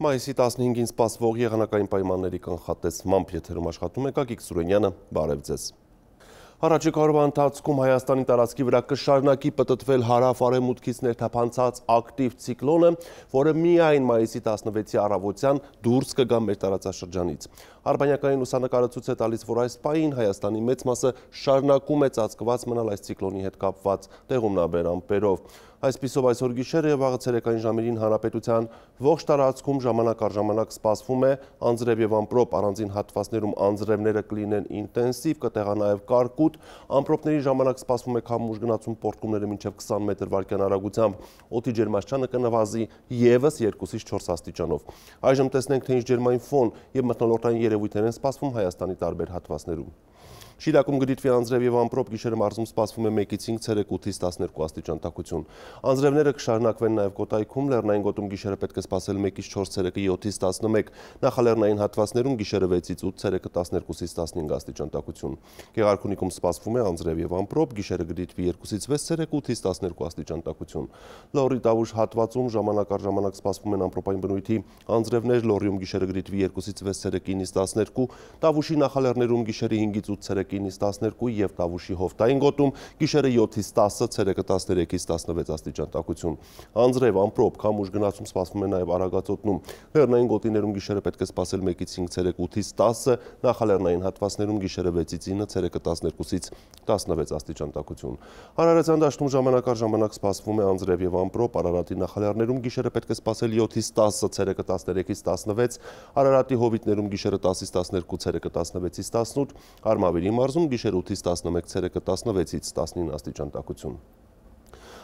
Մայիսի 15-ին սպասվող եղանակային պայմանների կանխատեսմամբ եթերում աշխատում է Գագիկ Սուրենյանը, բարև ձեզ։ Առաջիկա օրվա ընթացքում Հայաստանի տարածքի վրա կշարունակի պտտվել հարավ-արևմուտքից ներթափանցած ակտիվ ցիկլոնը, որը միայն մայիսի 16-ի առավոտյան դուրս կգա մեր տարածաշրջանից։ Արբանյակային լուսանկարը ցույց է տալիս, որ այս պահին Հայաստանի մեծ մասը շարունակում է ծածկված մնալ այս ցիկլոնի հետ կապված տեղումնաբեր ամպերով։ Այսպիսով այսօր գիշերը եւ վաղը ցերեկային ժամերին հանրապետության ողջ տարածքում ժամանակ առ ժամանակ սպասվում է անձրև եւ ամպրոպ, առանձին հատվածներում անձրևները կլինեն ինտենսիվ, կտեղա նաեւ կարկուտ, ամպրոպների ժամանակ սպասվում է քամուշ գնացում պոռթկումները մինչեւ 20 մետր վարկյան արագությամբ, օդի ջերմաստիճանը կնվազի եւս 2-ից 4 աստիճանով։ Այժմ տեսնենք, թե ինչ ջերմային ֆոն եւ մթնոլորտային երևույթներ են սպասվում Հայաստանի տարբեր հատվածներում։ Շիրակում գտնվի անձրև եւ ամպրոպ, գիշերը մարզում սպասվում է 1-ից 5, ցերեկ 8-ից 12 աստիճան տաքություն։ Անձրևները կշարունակվեն նաեւ Կոտայքում, Լեռնային գոտում գիշերը պետք է սպասել 1-ից 4, ցերեկը 7-ից 11, նախալեռնային հատվածներում գիշերը 6-ից 8, ցերեկը 12-ից 15 աստիճան տաքություն։ Գեղարքունիքում սպասվում է անձրև եւ ամպրոպ, գիշերը գտնվի 2-ից 6, ցերեկ 8-ից 12 աստիճան տաքություն։ Լոռի Տավուշ հատվածում ժամանակ առ ժամանակ սպասվում են ամպրոպային բնույթի անձրևներ, Լոռիում գիշերը գտնվի 2-ից 6, ցերեկ 9-ից 12, Տավուշի նախալեռներում գիշերը 5-ից 8, ցերեկ 9-ից 12 եւ Տավուշի հովտային գոտում գիշերը 7-ից 10, ցերեկը 13-ից 16 աստիճան տաքություն։ Անձրև, ամպրոպ, քամուշ գնացում սպասվում է նաեւ Արագածոտնում։ Լեռնային գոտիներում գիշերը պետք է սպասել 1-ից 5, ցերեկ 8-ից 10, նախալեռնային հատվածներում գիշերը 6-ից 9, ցերեկը 12-ից 16 աստիճան տաքություն։ Արարատյան դաշտում ժամանակ առ ժամանակ սպասվում է անձրև եւ ամպրոպ, Արարատի նախալեռներում գիշերը պետք է սպասել 7-ից 10, ցերեկը 13-ից 16, Արարատի հովիտներում գիշերը 10-ից 12, ցերեկը 16-ից 18, Արմավիրի մարզում գիշերը 8-ից 11, ցերեկը 16-ից 19 աստիճան տաքություն։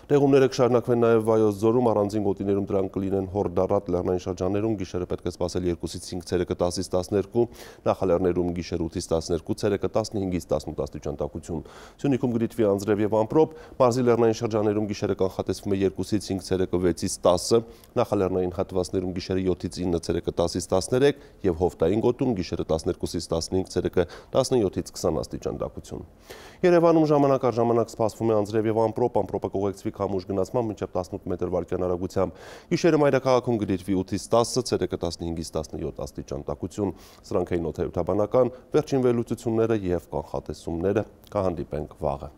Տեղումները կշարունակվեն նաև Վայոց ձորում, առանձին գոտիներում դրանք կլինեն Հորդառատ, լեռնային շրջաններում գիշերը պետք է սպասել 2-ից 5, ցերեկը 10-ից 12, նախալեռներում գիշերը 8-ից 12, ցերեկը 15-ից 18 աստիճան տաքություն։ Սյունիքում գտնվի անձրև եւ ամպրոպ, մարզի լեռնային շրջաներում գիշերը կանխատեսվում է 2-ից 5, ցերեկը 6-ից 10, նախալեռնային հատվածներում գիշերը 7-ից 9, ցերեկը 10-ից 13 եւ հովտային գոտում գիշերը 12-ից 15, ցերեկը 17-ից 20 աստիճան տաքություն։ Երևանում ժամանակ առ ժամանակ սպասվում է անձրև եւ ամպրոպ, ամպրոպը կուղեկցվի քամուշ գնացման մինչև 18 մետր վարկյան արագությամբ։ Գիշերը մայրաքաղաքում գտնվի 8-ից 10, ցերեկը 15-ից 17 աստիճան տաքություն։ Սրանք էին օդաչուաբանական վերջին վերլուծությունները եւ կանխատեսումները։ Կհանդիպենք վաղը։